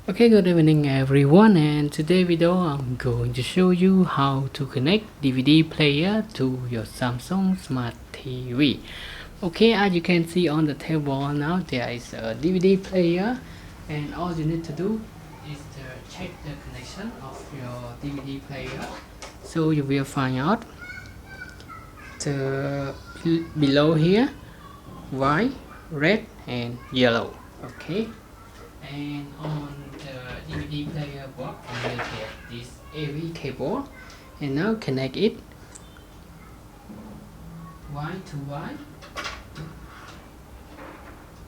Okay, good evening everyone, and today video I'm going to show you how to connect DVD player to your Samsung Smart TV. Okay, as you can see on the table now, there is a DVD player, and all you need to do is to check the connection of your DVD player. So you will find out the below here, white, red and yellow. Okay, and on the DVD player box you will get this AV cable, and now connect it white to white,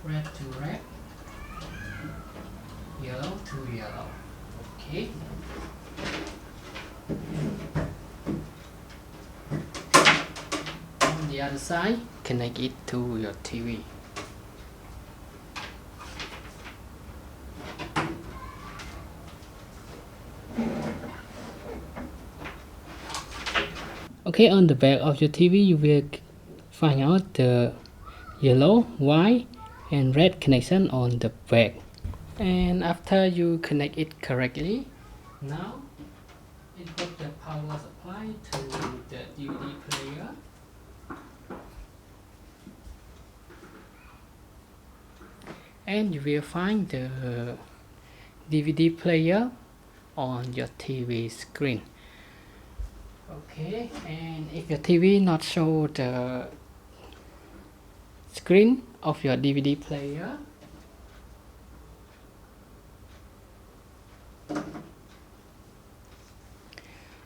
red to red, yellow to yellow. Okay, on the other side connect it to your TV. Okay, on the back of your TV you will find out the yellow, white and red connection on the back. And after you connect it correctly, now input the power supply to the DVD player. And you will find the DVD player on your TV screen. Okay, and if your TV not show the screen of your DVD player,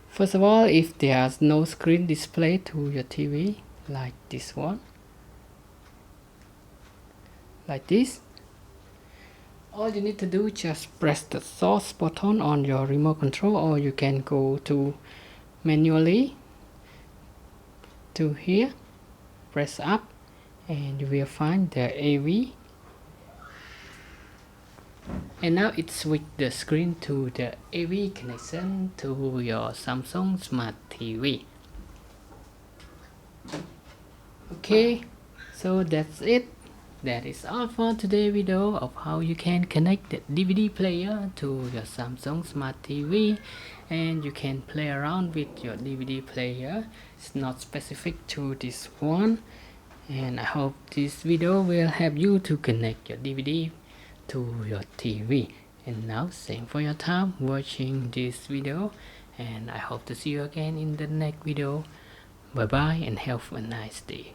first of all, if there's no screen display to your TV, like this one, like this, all you need to do is just press the source button on your remote control, or you can go to manually to here, press up, and you will find the AV, and now it switch the screen to the AV connection to your Samsung Smart TV. Okay, so that's it. That is all for today's video of how you can connect the DVD player to your Samsung Smart TV, and you can play around with your DVD player. It's not specific to this one, and I hope this video will help you to connect your DVD to your TV. And now thanks for your time watching this video, and I hope to see you again in the next video. Bye bye and have a nice day.